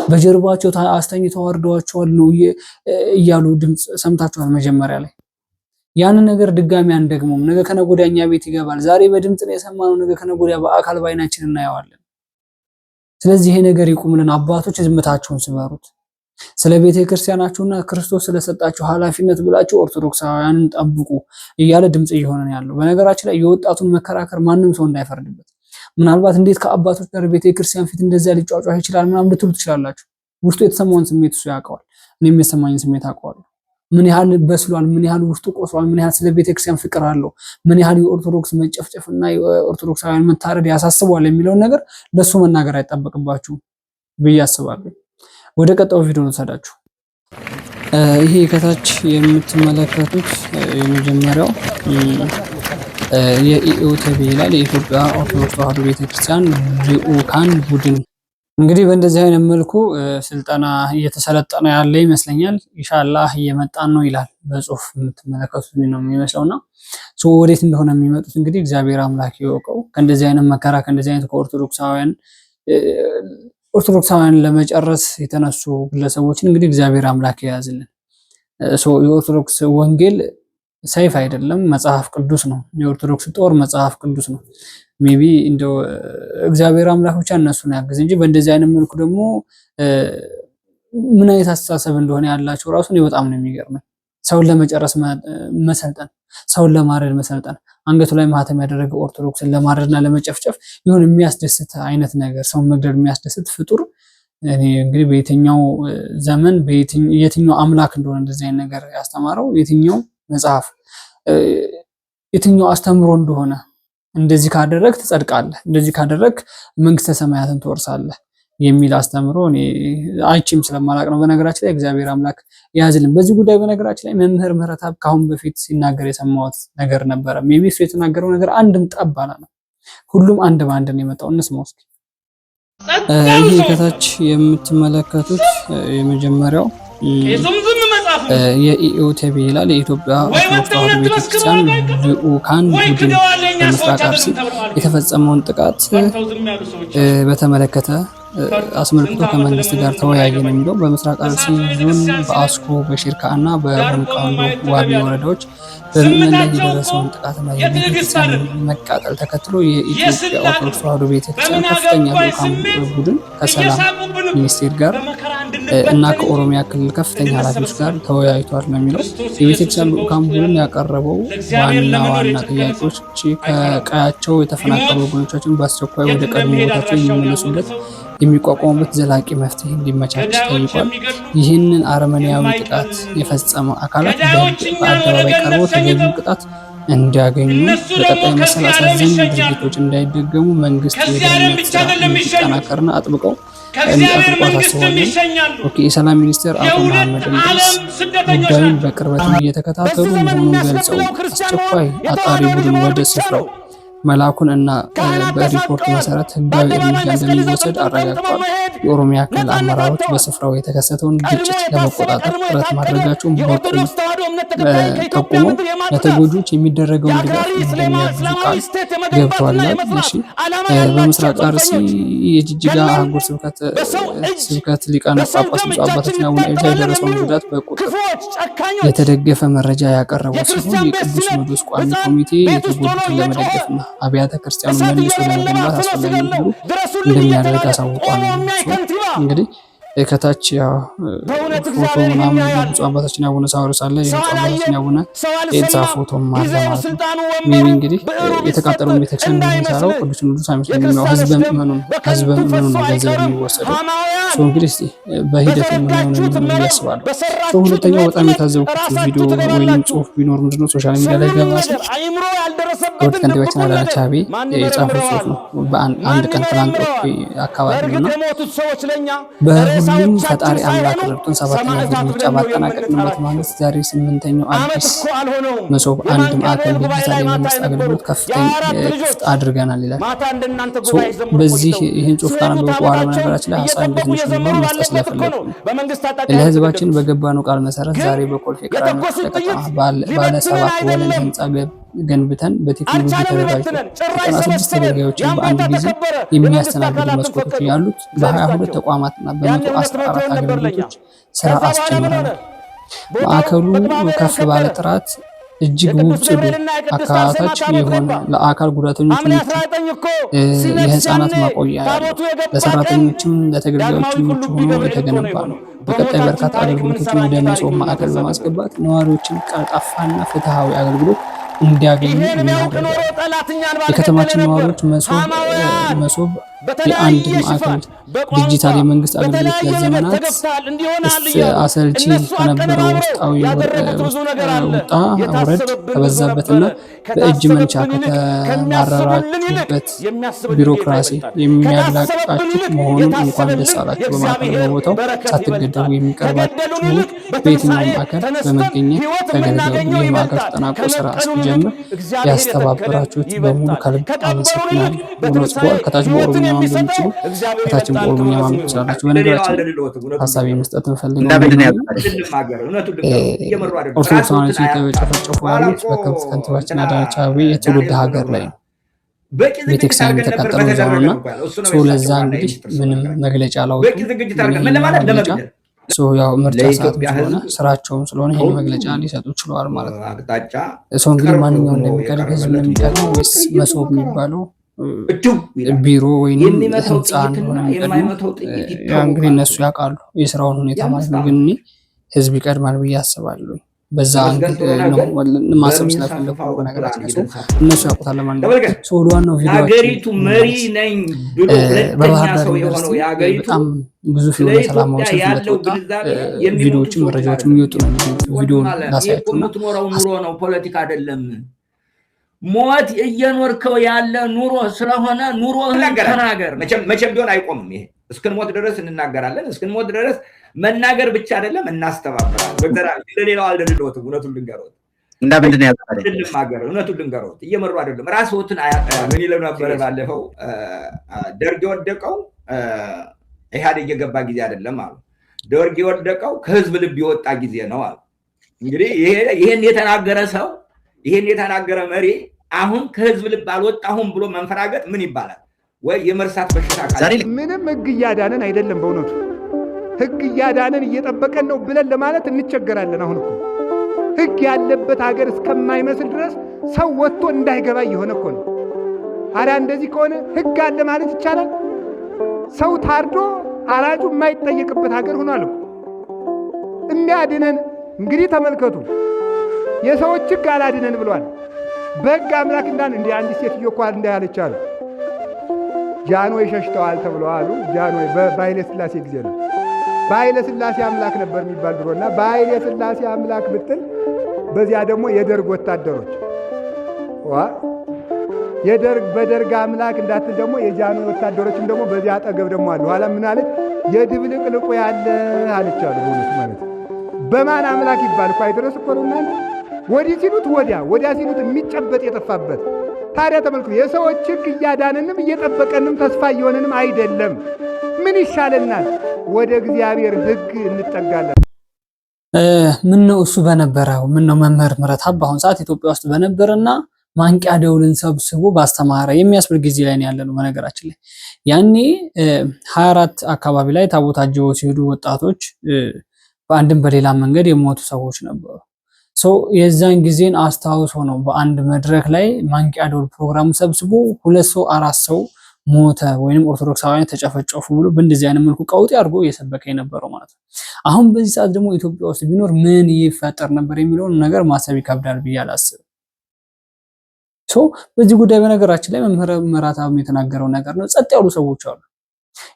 S7: በጀርባቸው አስተኝተው አርደዋቸዋል ነው እያሉ ድምጽ ሰምታችኋል መጀመሪያ ላይ። ያንን ነገር ድጋሚ አንደግሞም። ነገ ከነገ ወዲያ እኛ ቤት ይገባል። ዛሬ በድምጽ ነው የሰማነው፣ ነገ ከነገ ወዲያ በአካል ባይናችን እናየዋለን። ስለዚህ ይሄ ነገር ይቁምልን። አባቶች ዝምታችሁን ስበሩት። ስለ ቤተ ክርስቲያናችሁና ክርስቶስ ስለሰጣችሁ ኃላፊነት ብላችሁ ኦርቶዶክሳውያንን ጠብቁ እያለ ድምጽ እየሆነ ነው ያለው። በነገራችን ላይ የወጣቱን መከራከር ማንም ሰው እንዳይፈርድበት። ምናልባት እንዴት ከአባቶች ጋር ቤተ ክርስቲያን ፊት እንደዛ ሊጫጫህ ይችላል ምናምን ልትሉ ትችላላችሁ። ውስጡ የተሰማውን ስሜት እሱ ያውቀዋል። እኔም የተሰማኝን ስሜት አውቀዋለሁ። ምን ያህል በስሏል፣ ምን ያህል ውስጡ ቆስሏል፣ ምን ያህል ስለ ቤተ ክርስቲያን ፍቅር አለው፣ ምን ያህል የኦርቶዶክስ መጨፍጨፍና የኦርቶዶክሳውያን መታረድ ያሳስበዋል የሚለውን ነገር ለሱ መናገር አይጠበቅባችሁም ብዬ አስባለሁ። ወደ ቀጣዩ ቪዲዮ ልውሰዳችሁ። ይሄ ከታች የምትመለከቱት የመጀመሪያው የኢኦቲቪ ይላል የኢትዮጵያ ኦርቶዶክስ ተዋሕዶ ቤተክርስቲያን ልዑካን ቡድን። እንግዲህ በእንደዚህ አይነት መልኩ ስልጠና እየተሰለጠነ ያለ ይመስለኛል። ኢንሻአላህ እየመጣን ነው ይላል በጽሁፍ የምትመለከቱት ነው የሚመስለውና ወዴት እንደሆነ የሚመጡት እንግዲህ እግዚአብሔር አምላክ ይወቀው። ከእንደዚህ አይነት መከራ ከእንደዚህ አይነት ኦርቶዶክሳውያን ለመጨረስ የተነሱ ግለሰቦችን እንግዲህ እግዚአብሔር አምላክ ይያዝልን። የኦርቶዶክስ ወንጌል ሰይፍ አይደለም፣ መጽሐፍ ቅዱስ ነው። የኦርቶዶክስ ጦር መጽሐፍ ቅዱስ ነው። ሜቢ እንደው እግዚአብሔር አምላክ ብቻ እነሱን ያግዝ እንጂ በእንደዚህ አይነት መልኩ ደግሞ ምን አይነት አስተሳሰብ እንደሆነ ያላቸው ራሱ ነው በጣም ነው የሚገርመኝ። ሰውን ለመጨረስ መሰልጠን፣ ሰውን ለማረድ መሰልጠን፣ አንገቱ ላይ ማህተም ያደረገ ኦርቶዶክስን ለማረድና ለመጨፍጨፍ ይሁን የሚያስደስት አይነት ነገር፣ ሰውን መግደል የሚያስደስት ፍጡር እኔ እንግዲህ በየትኛው ዘመን የትኛው አምላክ እንደሆነ እንደዚህ አይነት ነገር ያስተማረው የትኛው መጽሐፍ የትኛው አስተምሮ እንደሆነ እንደዚህ ካደረግ ትጸድቃለህ፣ እንደዚህ ካደረግ መንግስተ ሰማያትን ትወርሳለህ የሚል አስተምሮ እኔ አይቺም ስለማላቅ ነው። በነገራችን ላይ እግዚአብሔር አምላክ ያዝልን በዚህ ጉዳይ። በነገራችን ላይ መምህር ምህረተአብ ካሁን በፊት ሲናገር የሰማሁት ነገር ነበረ። ሜቢ እሱ የተናገረው ነገር አንድም ጠብ አላለም። ሁሉም አንድ በአንድ ነው የመጣው። እንስማው እስኪ። ይሄ ከታች የምትመለከቱት የመጀመሪያው የኢኦቲቪ ይላል የኢትዮጵያ ኦርቶዶክስ ተዋሕዶ ቤተክርስቲያን ልዑካን ቡድን በምስራቅ አርሲ የተፈጸመውን ጥቃት በተመለከተ አስመልክቶ ከመንግስት ጋር ተወያየ ነው የሚለው። በምስራቅ አርሲ ዞን በአስኮ በሽርካ እና በሆንቃሎ ዋቢ ወረዳዎች በምዕመናን ላይ የደረሰውን ጥቃትና የቤተክርስቲያን መቃጠል ተከትሎ የኢትዮጵያ ኦርቶዶክስ ተዋሕዶ ቤተክርስቲያን ከፍተኛ ልዑካን ቡድን ከሰላም ሚኒስቴር ጋር እና ከኦሮሚያ ክልል ከፍተኛ ኃላፊዎች ጋር ተወያይቷል ነው የሚለው። የቤተክርስቲያን ልዑካን ቡድን ያቀረበው ዋና ጥያቄዎች ከቀያቸው የተፈናቀሉ ወገኖቻችን በአስቸኳይ ወደ ቀድሞ ቦታቸው የሚመለሱበት የሚቋቋሙበት ዘላቂ መፍትሄ እንዲመቻች ጠይቋል። ይህንን አረመኔያዊ ጥቃት የፈጸመ አካላት በአደባባይ ቀርቦ ተገቢውን ቅጣት እንዲያገኙ፣ በቀጣይ መሰል አሳዛኝ ድርጊቶች እንዳይደገሙ መንግስት የደህንነት ስራ እንዲጠናከርና አጥብቀው አሳስቧል። የሰላም ሚኒስቴር አቶ መሐመድ እንድሪስ ጉዳዩን በቅርበት እየተከታተሉ መሆኑን ገልጸው አስቸኳይ አጣሪ ቡድን ወደ ስፍራው መላኩን እና በሪፖርት መሰረት ህጋዊ እርምጃ እንደሚወሰድ አረጋግጧል። የኦሮሚያ ክልል አመራሮች በስፍራው የተከሰተውን ግጭት ለመቆጣጠር ጥረት ማድረጋቸውን ጠቁመው ለተጎጂዎች የሚደረገውን ድጋፍ እንደሚያግዙ ቃል ገብተዋል። በምስራቅ አርሲ የጅጅጋ አህጉረ ስብከት ሊቃነ ጳጳስ ብፁዕ አባታችን አቡነ ኤልሳ የደረሰውን ጉዳት በቁጥር የተደገፈ መረጃ ያቀረቡ ሲሆን የቅዱስ ሲኖዶስ ቋሚ ኮሚቴ የተጎዱትን ለመደገፍና አብያተ ክርስቲያኑ መልሶ ለመገንባት አስፈላጊ ሁሉ እንደሚያደርግ አሳውቋል። እንግዲህ ከታች ፎቶ ምናምን ብፁዕ አባታችን አቡነ ሳዊሮስ አለ። የብፁዕ አባታችን አቡነ ኤልሳ ፎቶ አለ ማለት ነው። ሜቢ እንግዲህ የተቃጠለውን ቤተክርስቲያን እንደሚሰራው ቅዱስ ሲኖዶስ አይመስለኝም። ያው ህዝበ ምዕመኑ ነው ገንዘብ የሚወሰደው። እንግዲህ እስቲ በሂደት የምናየው ያስባሉ። ሁለተኛው በጣም የታዘብኩት ቪዲዮ ወይም ጽሁፍ ቢኖር ምንድነው ሶሻል ሚዲያ ላይ ገባ ሲል ክብርት ከንቲባችን አዳነች አቤቤ የጻፉት ጽሁፍ ነው። በአንድ ቀን ትናንት አካባቢ ነው በሁሉም ፈጣሪ አምላክ ረድቶን 7ኛ ዙር ምርጫ ባጠናቀቅንበት ማግስት ዛሬ 8ኛው አዲስ መሶብ አንድ ማዕከል ዲጂታል የመንግስት አገልግሎት ከፍተኛ ክፍት አድርገናል ይላል። በዚህ ይህን ጽሁፍ ካነበብኩ በኋላ በነገራችን ላይ ሀሳብ በትንሽ ነው መስጠት ስለፈለኩ ለህዝባችን በገባነው ቃል መሰረት ዛሬ በኮልፌ ቀራኒዮ ከተማ ባለ 7 ወለል ህንጻ ገንብተን በቴክኖሎጂ ተደራጅተን 96 ተገልጋዮችን በአንድ ጊዜ የሚያስተናግዱ መስኮቶች ያሉት በ22 ተቋማትና በ114 አገልግሎቶች ስራ አስጀምረናል። ማዕከሉ ከፍ ባለ ጥራት እጅግ ውብ፣ ጽዱ፣ አካታች የሆነ ለአካል ጉዳተኞች የህፃናት ማቆያ ያለው ለሰራተኞችም ለተገልጋዮችም ምቹ ሆኖ የተገነባ ነው። በቀጣይ በርካታ አገልግሎቶችን ወደ መሶብ ማዕከል በማስገባት ነዋሪዎችን ቀልጣፋና ፍትሃዊ አገልግሎት እንዲያገኙ እናደርጋለን። የከተማችን ነዋሪዎች መሶብ የአንድ ማዕከል ዲጂታል የመንግስት አገልግሎት ለዘመናት አሰልቺ ከነበረው ውስጣዊ ውጣ ውረድ ከበዛበትና በእጅ መንቻ ከተማረራችሁበት ቢሮክራሲ የሚያላቅቃችሁ መሆኑን እንኳን ደስ አላችሁ በማለት በቦታው ሳትገደቡ የሚቀርባችሁ በየትኛውም ማዕከል በመገኘት ተገልገሉ። ይህ ማዕከል ተጠናቆ ስራ እስኪጀምር ያስተባበራችሁት በሙሉ ከልብ አመሰግናለሁ ብሎ ጽፏል። ከታች በኦሮምኛ ማንበብ የምትችሉ ከታችን በኦሮምኛ ማንበብ ትችላላችሁ። በነገራችን ሀሳብ የመስጠት እንፈልገው ኦርቶዶክሳውያን የተጨፈጨፉ ያሉት በክብርት ከንቲባችን አዳነች አቤቤ የትውልድ ሀገር ላይ ነው። ቤተክርስቲያን የተቃጠለው እዛው ነውና ለዛ እንግዲህ ምንም መግለጫ አላወጡም። ያው ምርጫ ሰዓት ስለሆነ ስራቸውም ስለሆነ ይሄን መግለጫ ሊሰጡ ችለዋል ማለት ነው። እንግዲህ ማንኛው እንደሚቀር ህዝብ እንደሚቀር ወይስ መሶብ የሚባለው ቢሮ ወይም ህንፃ እንደሆነ የሚቀድመው ያው እንግዲህ እነሱ ያውቃሉ የስራውን ሁኔታ ማለት ነው። ግን ህዝብ ይቀድማል ብዬ አስባለሁ። በዛ ነው ማሰብ ስለፈለኩ በነገራችን እነሱ ያውቁታል ማለት ነው። ወደ ዋናው ቪዲዮ
S11: ሀገሪቱ መሪ ነኝ ብሎ
S7: በባህር ዳር ዩኒቨርሲቲ በጣም ግዙፍ የሆነ ሰላማዊ ሰልፍ እንደወጣ ቪዲዮዎችም መረጃዎችም እየወጡ ነው። ቪዲዮውን ላሳያችሁ ነው።
S11: የምትኖረው ኑሮ ነው፣ ፖለቲካ አይደለም። ሞት እየኖርከው ያለ ኑሮ ስለሆነ ኑሮህን ተናገር። መቼም ቢሆን አይቆምም። ይሄ እስክንሞት ድረስ እንናገራለን። እስክንሞት ድረስ መናገር ብቻ አይደለም እናስተባብራለን። ዶክተር ለሌላው አልደልሎትም። እውነቱን ልንገሮት
S6: እና ምንድነው ያቀረበ
S11: ልንማገር እውነቱን ልንገሮት እየመሩ አይደለም። ራስዎትን ምን ይለው ነበር ባለፈው ደርግ የወደቀው ኢህአዴግ የገባ ጊዜ አይደለም አሉ። ደርግ የወደቀው ከህዝብ ልብ የወጣ ጊዜ ነው አሉ። እንግዲህ ይሄን የተናገረ ሰው ይሄን የተናገረ መሪ አሁን ከህዝብ ልብ አልወጣሁም ብሎ መንፈራገጥ ምን ይባላል? ወይ የመርሳት በሽታ ካለ
S4: ምንም ህግ እያዳነን አይደለም። በእውነቱ ህግ እያዳነን እየጠበቀን ነው ብለን ለማለት እንቸገራለን። አሁን እኮ ህግ ያለበት ሀገር እስከማይመስል ድረስ ሰው ወጥቶ እንዳይገባ እየሆነ እኮ ነው። አረ እንደዚህ ከሆነ ህግ አለ ማለት ይቻላል? ሰው ታርዶ አራጁ የማይጠየቅበት ሀገር ሆኗል። የሚያድነን እንግዲህ ተመልከቱ። የሰዎች ሕግ አላድነን ብሏል። በሕግ አምላክ እንዳን እንደ አንዲት ሴትዮ እኮ እንዳያለች አሉ ጃንሆይ ሸሽተዋል ተብለዋል። ጃንሆይ በኃይለ ሥላሴ ጊዜ ነው። በኃይለ ሥላሴ አምላክ ነበር የሚባል ድሮና በኃይለ ሥላሴ አምላክ ብትል በዚያ ደግሞ የደርግ ወታደሮች በደርግ አምላክ እንዳትል ደግሞ የጃንሆይ ወታደሮችም ደግሞ በዚያ አጠገብ ደግሞ አሉ። ኋላ ምን አለች? የድብልቅልቁ ያለ አለች አሉ። በእውነት ማለት በማን አምላክ ይባል እኮ አይደረስ እኮ ነው። እናንተ ወዲህ ሲሉት ወዲያ ሲሉት የሚጨበጥ የጠፋበት። ታዲያ ተመልክቱ፣ የሰዎች ሕግ እያዳንንም እየጠበቀንም ተስፋ እየሆነንም አይደለም። ምን ይሻለናል? ወደ እግዚአብሔር ሕግ እንጠጋለን።
S7: ምን ነው እሱ በነበረው ምን ነው መምህር ምህረተአብ በአሁን ሰዓት ኢትዮጵያ ውስጥ በነበረና ማንቂያ ደውልን ሰብስቦ ባስተማረ የሚያስብል ጊዜ ላይ ያለ ነው። በነገራችን ላይ ያኔ 24 አካባቢ ላይ ታቦት አጅበው ሲሄዱ ወጣቶች በአንድም በሌላ መንገድ የሞቱ ሰዎች ነበሩ። የዛን ጊዜን አስታውሶ ነው በአንድ መድረክ ላይ ማንቂያ ደውል ፕሮግራም ሰብስቦ 2 ሰው 4 ሰው ሞተ ወይንም ኦርቶዶክሳውያን ተጨፈጨፉ ብሎ በእንደዚህ አይነት መልኩ ቀውጢ አድርጎ እየሰበከ የነበረው ማለት ነው። አሁን በዚህ ሰዓት ደግሞ ኢትዮጵያ ውስጥ ቢኖር ምን ይፈጠር ነበር የሚለውን ነገር ማሰብ ይከብዳል ብዬ አላስብም። በዚህ ጉዳይ በነገራችን ላይ መምህር ምህረተአብ የተናገረው ነገር ነው። ጸጥ ያሉ ሰዎች አሉ።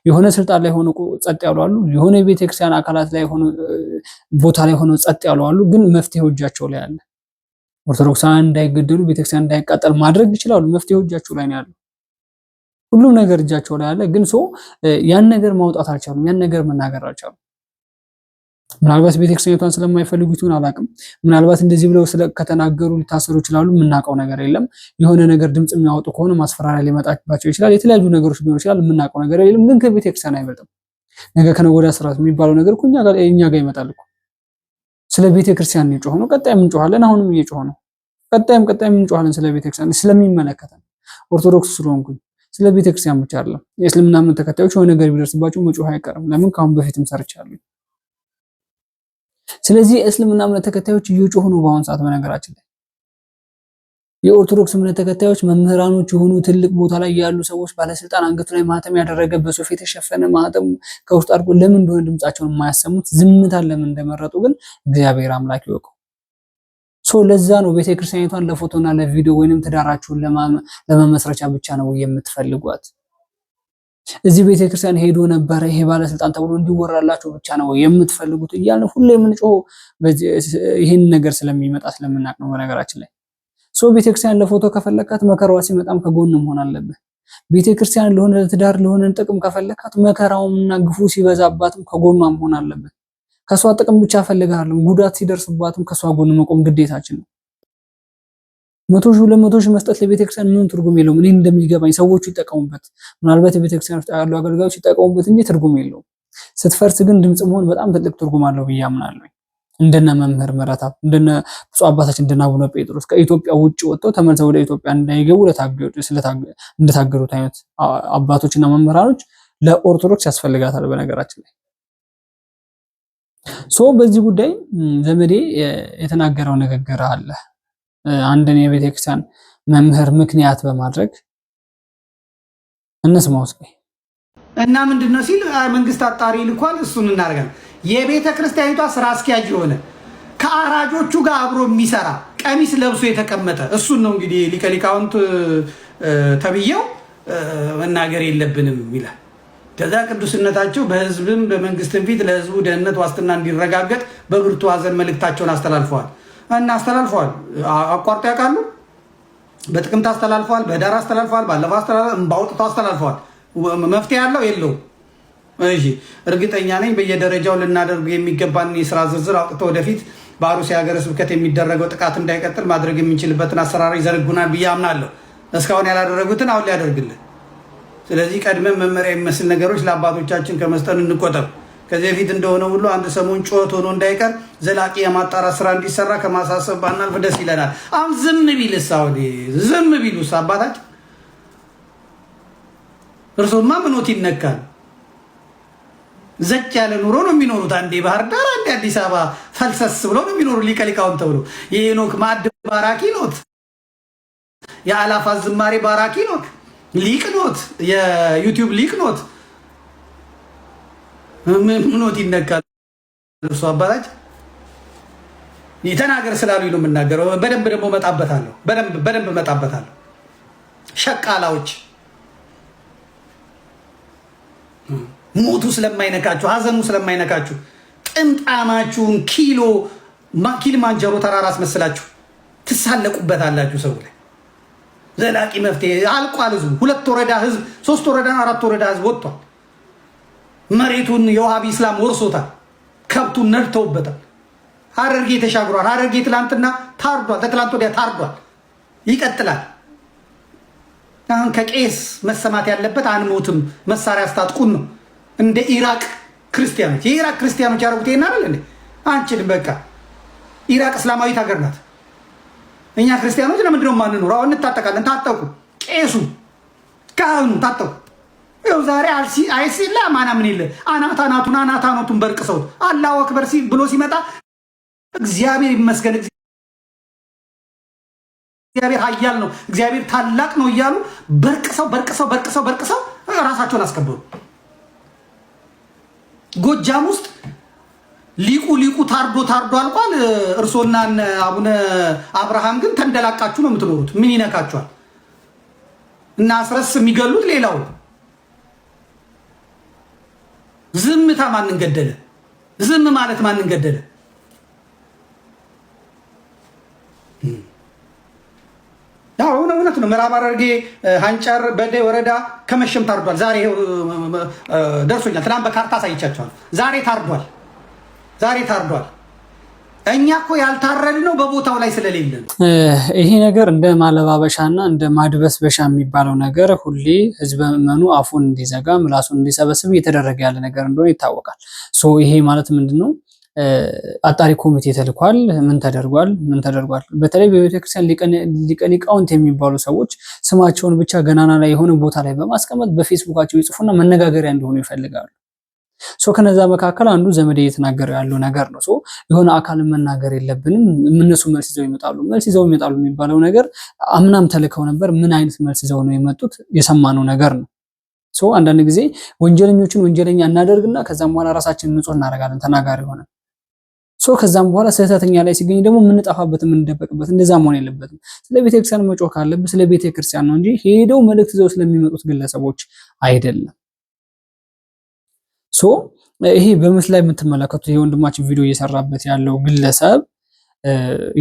S7: የሆነ ስልጣን ላይ ሆኖ ጸጥ ያሉ አሉ። የሆነ የቤተክርስቲያን አካላት ላይ ሆኖ ቦታ ላይ ሆኖ ጸጥ ያሉ አሉ። ግን መፍትሄው እጃቸው ላይ አለ። ኦርቶዶክሳውያን እንዳይገደሉ፣ ቤተክርስቲያን እንዳይቃጠል ማድረግ ይችላሉ። መፍትሄው እጃቸው ላይ ነው ያለው። ሁሉም ነገር እጃቸው ላይ አለ። ግን ያን ነገር ማውጣት አልቻሉም። ያን ነገር መናገር አልቻሉም። ምናልባት ቤተክርስቲያኗን ስለማይፈልጉት ይሁን አላውቅም። ምናልባት እንደዚህ ብለው ከተናገሩ ሊታሰሩ ይችላሉ። የምናውቀው ነገር የለም። የሆነ ነገር ድምጽ የሚያወጡ ከሆነ ማስፈራሪያ ሊመጣባቸው ይችላል። የተለያዩ ነገሮች ሊሆኑ ይችላል። የምናውቀው ነገር የለም። ግን ከቤተክርስቲያን አይበልጥም። ነገ ከነገ ወዲያ ስርዓት የሚባለው ነገር እኮ እኛ ጋር ይመጣል እኮ። ስለ ቤተክርስቲያን እየጮኸ ነው። ቀጣይም እንጮሃለን። አሁንም እየጮኸ ነው። ቀጣይም እንጮሃለን ስለ ቤተክርስቲያን ስለሚመለከተን። ኦርቶዶክስ ስለሆንኩኝ ስለ ቤተክርስቲያን ብቻ አይደለም። የእስልምና እምነት ተከታዮች የሆነ ነገር ቢደርስባቸው መጮህ አይቀርም። ለምን? ካሁን በፊትም ሰርቻለሁ። ስለዚህ እስልምና እምነት ተከታዮች እየጮሁ ነው በአሁን ሰዓት። በነገራችን ላይ የኦርቶዶክስ እምነት ተከታዮች መምህራኖች የሆኑ ትልቅ ቦታ ላይ ያሉ ሰዎች ባለስልጣን አንገቱ ላይ ማህተም ያደረገ በሶፍ የተሸፈነ ማህተም ከውስጥ አድርጎ ለምን እንደሆነ ድምጻቸውን የማያሰሙት ዝምታን ለምን እንደመረጡ ግን እግዚአብሔር አምላክ ይወቀው። ለዛ ነው ቤተክርስቲያኒቷን ለፎቶና ለቪዲዮ ወይንም ትዳራችሁን ለመመስረቻ ብቻ ነው የምትፈልጓት። እዚህ ቤተክርስቲያን ሄዶ ነበር ይሄ ባለስልጣን ተብሎ እንዲወራላችሁ ብቻ ነው የምትፈልጉት እያልን ሁሌ የምንጮህ ይሄን ነገር ስለሚመጣ ስለምናቅ ነው። በነገራችን ላይ ቤተክርስቲያን ለፎቶ ከፈለካት መከራዋ ሲመጣም ከጎን መሆን አለበት። ቤተክርስቲያን ለሆነ ትዳር ለሆነ ጥቅም ከፈለካት መከራውና ግፉ ሲበዛባትም ከጎኗ መሆን አለበት። ከሷ ጥቅም ብቻ ፈልጋለሁ ጉዳት ሲደርስባትም ከሷ ጎን መቆም ግዴታችን ነው። 100 ሺህ 200 ሺህ መስጠት ለቤተክርስቲያን ምን ትርጉም የለውም። እኔ እንደሚገባኝ ሰዎቹ ይጠቀሙበት፣ ምናልባት የቤተክርስቲያን ውስጥ ያሉ አገልጋዮች ይጠቀሙበት እንጂ ትርጉም የለውም። ስትፈርስ ግን ድምጽ መሆን በጣም ትልቅ ትርጉም አለው ብዬ አምናለሁ። እንደነ መምህር ምህረተአብ እንደነ ብፁዕ አባታችን እንደነ አቡነ ጴጥሮስ ከኢትዮጵያ ውጭ ወጥተው ተመልሰው ወደ ኢትዮጵያ እንዳይገቡ እንደታገዱት አይነት አባቶችና መምህራኖች ለኦርቶዶክስ ያስፈልጋታል። በነገራችን ላይ በዚህ ጉዳይ ዘመዴ የተናገረው ንግግር አለ። አንድን የቤተክርስቲያን መምህር ምክንያት በማድረግ እንስማው እስኪ።
S6: እና ምንድነው ሲል መንግስት አጣሪ ልኳል። እሱን እናደርጋለን። የቤተ ክርስቲያኒቷ ስራ አስኪያጅ የሆነ ከአራጆቹ ጋር አብሮ የሚሰራ ቀሚስ ለብሶ የተቀመጠ እሱን ነው እንግዲህ ሊቀ ሊቃውንት ተብዬው መናገር የለብንም ይላል። ከዛ ቅዱስነታቸው በህዝብም በመንግስትም ፊት ለህዝቡ ደህንነት ዋስትና እንዲረጋገጥ በብርቱ ሐዘን መልእክታቸውን አስተላልፈዋል። አቋርጦ ያውቃሉ። በጥቅምት አስተላልፈዋል፣ በዳር አስተላልፈዋል፣ ባለፈው አስተላልፈዋል፣ አስተላልፈዋል። መፍትሄ ያለው የለውም። እሺ እርግጠኛ ነኝ በየደረጃው ልናደርግ የሚገባን የስራ ዝርዝር አውጥቶ ወደፊት በአሩሲ ሀገረ ስብከት የሚደረገው ጥቃት እንዳይቀጥል ማድረግ የምንችልበትን አሰራር ይዘረጉናል ብዬ አምናለሁ። እስካሁን ያላደረጉትን አሁን ሊያደርግልን። ስለዚህ ቀድመን መመሪያ የሚመስል ነገሮች ለአባቶቻችን ከመስጠት እንቆጠብ። ከዚህ በፊት እንደሆነ ሁሉ አንድ ሰሞን ጩኸት ሆኖ እንዳይቀር ዘላቂ የማጣራት ስራ እንዲሰራ ከማሳሰብ ባናልፍ ደስ ይለናል። አሁን ዝም ቢልስ ዝም ቢሉስ አባታችን እርሶማ ምኖት ይነካል። ዘጭ ያለ ኑሮ ነው የሚኖሩት። አንዴ ባህር ዳር፣ አንዴ አዲስ አበባ ፈልሰስ ብሎ ነው የሚኖሩ ሊቀ ሊቃውንት ተብሎ። የሄኖክ ማዕድ ባራኪ ኖት፣ የአላፋት ዝማሬ ባራኪ ኖት፣ ሊቅ ኖት፣ የዩቲዩብ ሊቅ ኖት። ምኖት ይነካል። እርሱ አባታች የተናገር ስላሉኝ ነው የምናገረው። በደንብ ደግሞ መጣበታለሁ። በደንብ መጣበታለሁ። ሸቃላዎች ሞቱ ስለማይነካችሁ፣ ሀዘኑ ስለማይነካችሁ ጥምጣማችሁን ኪሊማንጀሮ ተራራ አስመስላችሁ ትሳለቁበታላችሁ ሰው ላይ። ዘላቂ መፍትሄ አልቋል። ህዝቡ 2 ወረዳ ህዝብ 3 ወረዳ 4 ወረዳ ህዝብ ወጥቷል። መሬቱን የውሃቢ እስላም ወርሶታል። ከብቱን ነድተውበታል። ሀረርጌ ተሻግሯል። ሀረርጌ ትላንትና ታርዷል። ከትላንት ወዲያ ታርዷል። ይቀጥላል። አሁን ከቄስ መሰማት ያለበት አንሞትም መሳሪያ አስታጥቁን ነው። እንደ ኢራቅ ክርስቲያኖች የኢራቅ ክርስቲያኖች ያደረጉት ይሄን አይደል እንዴ? አንችልም። በቃ ኢራቅ እስላማዊት ሀገር ናት። እኛ ክርስቲያኖች ለምንድን ነው የማንኖረው? አሁን እንታጠቃለን። ታጠቁ። ቄሱ ካህኑ ታጠቁ። ይኸው ዛሬ አይሲላ ማና ምን የለ አናታናቱን በርቅሰው አላሁ አክበር ብሎ ሲመጣ እግዚአብሔር ይመስገን፣ እግዚአብሔር ኃያል ነው፣ እግዚአብሔር ታላቅ ነው እያሉ በርቅሰው ራሳቸውን አስከበሩ። ጎጃም ውስጥ ሊቁ ታርዶ አልቋል። እርሶና አቡነ አብርሃም ግን ተንደላቃችሁ ነው የምትኖሩት። ምን ይነካችኋል? እና አስረስ የሚገሉት ሌላው። ዝምታ ማንን ገደለ? ዝም ማለት ማንን ገደለ? እውነት ነው። ምዕራብ ሐረርጌ ሀንጨር በደ ወረዳ ከመሸም ታርዷል። ዛሬ ደርሶኛል። ትናንት በካርታ አሳይቻቸዋለሁ። ዛሬ ታርዷል። እኛ እኮ ያልታረድ ነው በቦታው ላይ ስለሌለ ነው።
S7: ይሄ ነገር እንደ ማለባበሻና እንደ ማድበስበሻ የሚባለው ነገር ሁሌ ህዝበ ምዕመኑ አፉን እንዲዘጋ ምላሱን እንዲሰበስብ እየተደረገ ያለ ነገር እንደሆነ ይታወቃል። ይሄ ማለት ምንድን ነው? አጣሪ ኮሚቴ ተልኳል። ምን ተደርጓል? በተለይ በቤተክርስቲያን ሊቃውንት የሚባሉ ሰዎች ስማቸውን ብቻ ገናና ላይ የሆነ ቦታ ላይ በማስቀመጥ በፌስቡካቸው ይጽፉና መነጋገሪያ እንደሆኑ ይፈልጋሉ። ከነዛ መካከል አንዱ ዘመዴ እየተናገረ ያለው ነገር ነው። የሆነ አካልን መናገር የለብንም፣ እነሱ መልስ ይዘው ይመጣሉ የሚባለው ነገር አምናም ተልከው ነበር። ምን አይነት መልስ ይዘው ነው የመጡት? የሰማነው ነገር ነው። አንዳንድ ጊዜ ወንጀለኞችን ወንጀለኛ እናደርግና ከዛም በኋላ ራሳችንን ንጹህ እናደርጋለን ተናጋሪ ሆነ። ከዛም በኋላ ስህተተኛ ላይ ሲገኝ ደግሞ የምንጠፋበት የምንደበቅበት፣ እንደዛ መሆን የለበትም። ስለ ቤተክርስቲያን መጮህ ካለብህ ስለ ቤተክርስቲያን ነው እንጂ ሄደው መልእክት ይዘው ስለሚመጡት ግለሰቦች አይደለም። ይሄ በምስል ላይ የምትመለከቱት የወንድማችን ቪዲዮ እየሰራበት ያለው ግለሰብ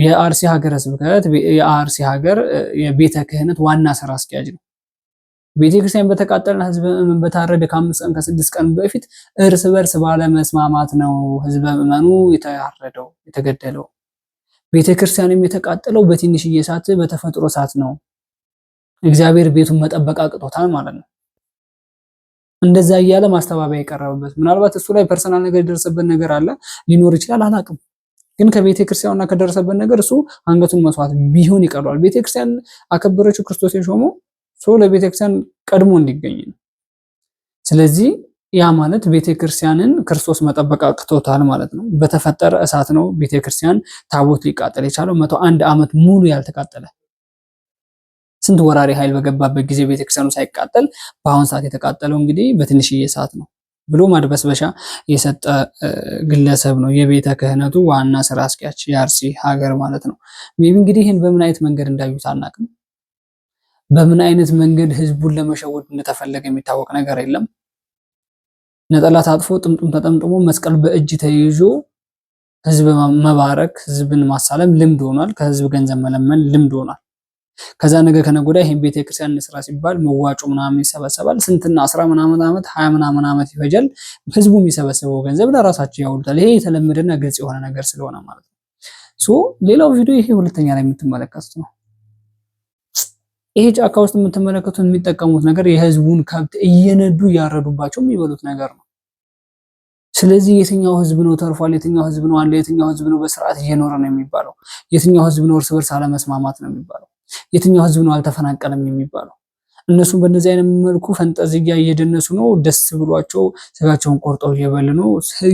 S7: የአርሲ ሀገረ ስብከት የአርሲ ሀገር የቤተ ክህነት ዋና ስራ አስኪያጅ ነው። ቤተክርስቲያን በተቃጠለና ህዝበ ምዕመኑ በታረደ ከ5 ቀን ከ6 ቀን በፊት እርስ በርስ ባለመስማማት ነው ህዝበ ምዕመኑ የታረደው የተገደለው። ቤተክርስቲያንም የተቃጠለው በትንሽዬ እሳት በተፈጥሮ እሳት ነው። እግዚአብሔር ቤቱን መጠበቅ አቅቶታል ማለት ነው። እንደዛ እያለ ማስተባበያ የቀረበበት ምናልባት እሱ ላይ ፐርሰናል ነገር የደረሰበት ነገር አለ ሊኖር ይችላል፣ አላውቅም። ግን ከቤተክርስቲያንና ከደረሰበት ነገር እሱ አንገቱን መስዋዕት ቢሆን ይቀርባል። ቤተክርስቲያን አከበረችው፣ ክርስቶስ የሾመው ለቤተክርስቲያን ቀድሞ እንዲገኝ ነው። ስለዚህ ያ ማለት ቤተክርስቲያንን ክርስቶስ መጠበቅ አቅቶታል ማለት ነው። በተፈጠረ እሳት ነው ቤተክርስቲያን ታቦት ሊቃጠል የቻለው። 101 ዓመት ሙሉ ያልተቃጠለ ስንት ወራሪ ኃይል በገባበት ጊዜ ቤተክርስቲያኑ ሳይቃጠል በአሁን ሰዓት የተቃጠለው እንግዲህ በትንሽዬ ሰዓት ነው ብሎ ማድበስበሻ የሰጠ ግለሰብ ነው። የቤተ ክህነቱ ዋና ስራ አስኪያጅ የአርሲ ሀገር ማለት ነው። እንግዲህ ይህን በምን አይነት መንገድ እንዳዩት አናውቅም። በምን አይነት መንገድ ህዝቡን ለመሸወድ እንደተፈለገ የሚታወቅ ነገር የለም። ነጠላ ታጥፎ ጥምጥም ተጠምጥሞ መስቀል በእጅ ተይዞ ህዝብ መባረክ፣ ህዝብን ማሳለም ልምድ ሆኗል። ከህዝብ ገንዘብ መለመን ልምድ ሆኗል። ከዛ ነገ ከነገ ወዲያ ይሄን ቤተክርስቲያን ስራ ሲባል መዋጮ ምናምን ይሰበሰባል። ስንትና 10 ምናምን ዓመት 20 ምናምን ዓመት ይፈጃል። ህዝቡ የሚሰበሰበው ገንዘብ ለራሳቸው ያውሉታል። ይሄ የተለመደና ግልጽ የሆነ ነገር ስለሆነ ማለት ነው። ሌላው ቪዲዮ ይሄ ሁለተኛ ላይ የምትመለከቱት ነው። ይሄ ጫካ ውስጥ የምትመለከቱት የሚጠቀሙት ነገር የህዝቡን ከብት እየነዱ እያረዱባቸው የሚበሉት ነገር ነው። ስለዚህ የትኛው ህዝብ ነው ተርፏል? የትኛው ህዝብ ነው አለ? የትኛው ህዝብ ነው በስርዓት እየኖረ ነው የሚባለው? የትኛው ህዝብ ነው እርስ በርስ አለመስማማት ነው የሚባለው? የትኛው ህዝብ ነው አልተፈናቀለም የሚባለው? እነሱም በእንደዚህ አይነት መልኩ ፈንጠዝያ እየደነሱ ነው፣ ደስ ብሏቸው ስጋቸውን ቆርጠው እየበሉ ነው።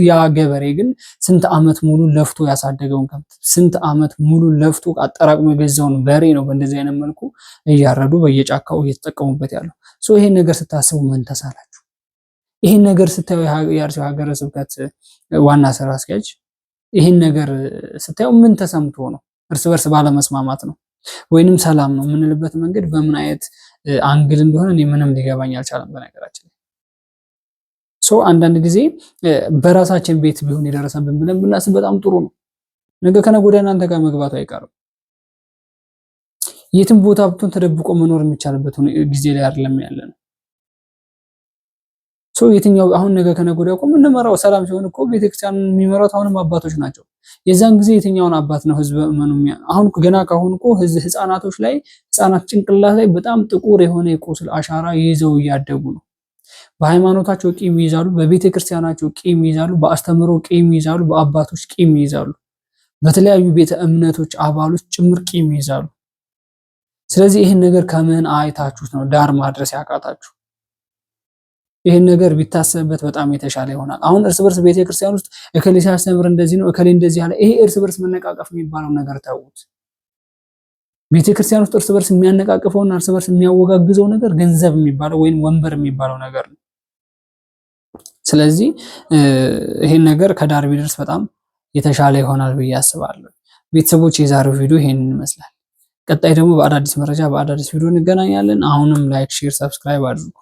S7: ያ ገበሬ ግን ስንት ዓመት ሙሉ ለፍቶ ያሳደገውን ከብት ስንት ዓመት ሙሉ ለፍቶ አጠራቅሞ የገዛውን በሬ ነው በእንደዚህ አይነት መልኩ እያረዱ በየጫካው እየተጠቀሙበት ያለው። ይሄን ነገር ስታስቡ ምን ተሳላችሁ? ይህን ነገር ስታዩ የአርሲው ሀገረ ስብከት ዋና ስራ አስኪያጅ ይህን ነገር ስታዩ ምን ተሰምቶ ነው? እርስ በርስ ባለመስማማት ነው ወይንም ሰላም ነው የምንልበት መንገድ በምን አይነት አንግል እንደሆነ እኔ ምንም ሊገባኝ አልቻለም። በነገራችን ላይ አንዳንድ ጊዜ በራሳችን ቤት ቢሆን የደረሰብን ብለን ብናስብ በጣም ጥሩ ነው። ነገ ከነገ ወዲያ እናንተ ጋር መግባቱ አይቀርም። የትም ቦታ ብትሆን ተደብቆ መኖር የሚቻልበት ጊዜ ላይ አይደለም ያለነው። የትኛው አሁን ነገ ከነገ ወዲያ እኮ የምንመራው ሰላም ሲሆን እኮ ቤተክርስቲያን የሚመራው አሁንም አባቶች ናቸው። የዛን ጊዜ የትኛውን አባት ነው ህዝብ ምኑ? አሁን ገና ካሁን እኮ ህፃናቶች ላይ ህፃናት ጭንቅላት ላይ በጣም ጥቁር የሆነ የቁስል አሻራ ይዘው እያደጉ ነው። በሃይማኖታቸው ቂም ይይዛሉ፣ በቤተክርስቲያናቸው ቂም ይይዛሉ፣ በአስተምሮ ቂም ይይዛሉ፣ በአባቶች ቂም ይይዛሉ፣ በተለያዩ ቤተ እምነቶች አባሎች ጭምር ቂም ይይዛሉ። ስለዚህ ይህን ነገር ከምን አይታችሁት ነው ዳር ማድረስ ያቃታችሁ? ይህን ነገር ቢታሰብበት በጣም የተሻለ ይሆናል። አሁን እርስ በርስ ቤተክርስቲያን ውስጥ እከሌ ሲያስተምር እንደዚህ ነው እከሌ እንደዚህ አለ። ይሄ እርስ በርስ መነቃቀፍ የሚባለው ነገር ተውት። ቤተክርስቲያን ውስጥ እርስ በርስ የሚያነቃቅፈውና እርስ በርስ የሚያወጋግዘው ነገር ገንዘብ የሚባለው ወይም ወንበር የሚባለው ነገር ነው። ስለዚህ ይሄን ነገር ከዳር ቢደርስ በጣም የተሻለ ይሆናል ብዬ አስባለሁ። ቤተሰቦች የዛሬው ቪዲዮ ይሄንን ይመስላል። ቀጣይ ደግሞ በአዳዲስ መረጃ በአዳዲስ ቪዲዮ እንገናኛለን። አሁንም ላይክ፣ ሼር፣ ሰብስክራይብ አድርጉ።